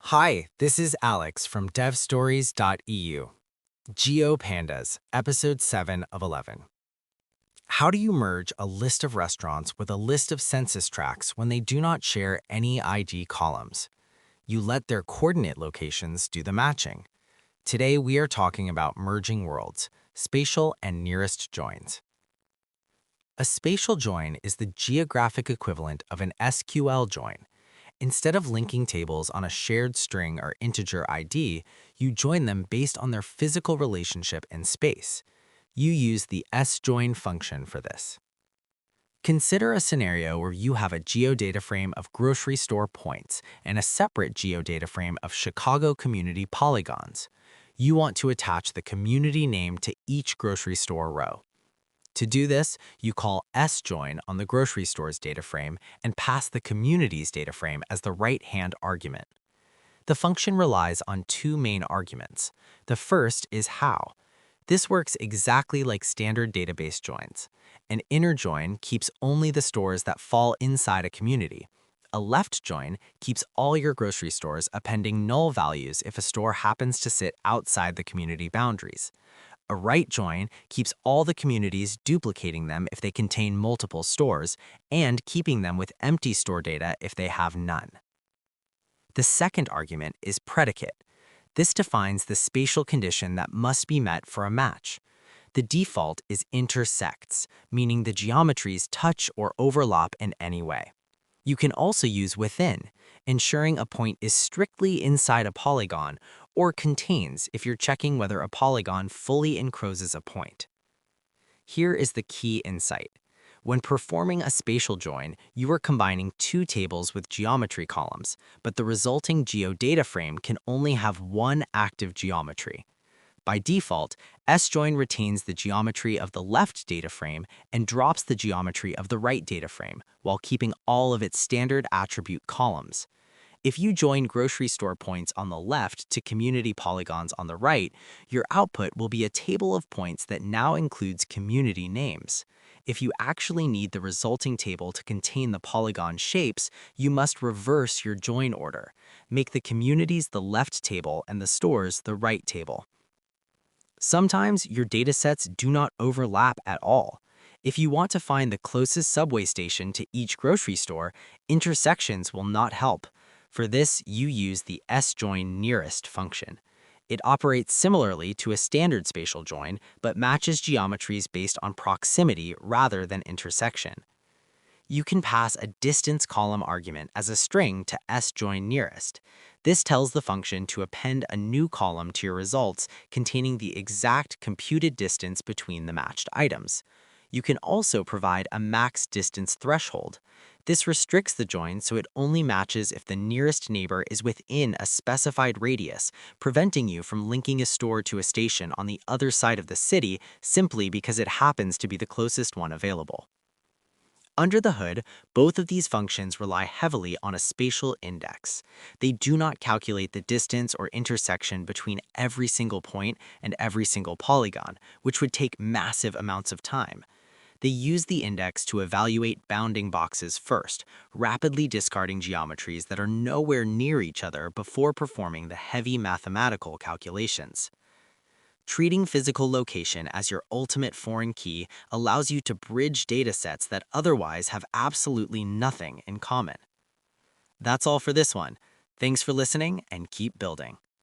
Hi, this is Alex from devstories.eu. GeoPandas, Episode 7 of 11. How do you merge a list of restaurants with a list of census tracts when they do not share any ID columns? You let their coordinate locations do the matching. Today we are talking about merging worlds, spatial and nearest joins. A spatial join is the geographic equivalent of an SQL join. Instead of linking tables on a shared string or integer ID, you join them based on their physical relationship in space. You use the sjoin function for this. Consider a scenario where you have a GeoDataFrame of grocery store points and a separate GeoDataFrame of Chicago community polygons. You want to attach the community name to each grocery store row. To do this, you call sjoin on the grocery store's data frame and pass the community's data frame as the right-hand argument. The function relies on two main arguments. The first is how. This works exactly like standard database joins. An inner join keeps only the stores that fall inside a community. A left join keeps all your grocery stores appending null values if a store happens to sit outside the community boundaries. A right join keeps all the communities, duplicating them if they contain multiple stores, and keeping them with empty store data if they have none. The second argument is predicate. This defines the spatial condition that must be met for a match. The default is intersects, meaning the geometries touch or overlap in any way. You can also use within, ensuring a point is strictly inside a polygon, or contains if you're checking whether a polygon fully encloses a point. Here is the key insight. When performing a spatial join, you are combining two tables with geometry columns, but the resulting GeoDataFrame can only have one active geometry. By default, sjoin retains the geometry of the left data frame and drops the geometry of the right data frame, while keeping all of its standard attribute columns. If you join grocery store points on the left to community polygons on the right, your output will be a table of points that now includes community names. If you actually need the resulting table to contain the polygon shapes, you must reverse your join order. Make the communities the left table and the stores the right table. Sometimes your datasets do not overlap at all. If you want to find the closest subway station to each grocery store, intersections will not help. For this, you use the sjoin nearest function. It operates similarly to a standard spatial join, but matches geometries based on proximity rather than intersection. You can pass a distance column argument as a string to sjoin nearest. This tells the function to append a new column to your results containing the exact computed distance between the matched items. You can also provide a max distance threshold. This restricts the join so it only matches if the nearest neighbor is within a specified radius, preventing you from linking a store to a station on the other side of the city simply because it happens to be the closest one available. Under the hood, both of these functions rely heavily on a spatial index. They do not calculate the distance or intersection between every single point and every single polygon, which would take massive amounts of time. They use the index to evaluate bounding boxes first, rapidly discarding geometries that are nowhere near each other before performing the heavy mathematical calculations. Treating physical location as your ultimate foreign key allows you to bridge datasets that otherwise have absolutely nothing in common. That's all for this one. Thanks for listening and keep building.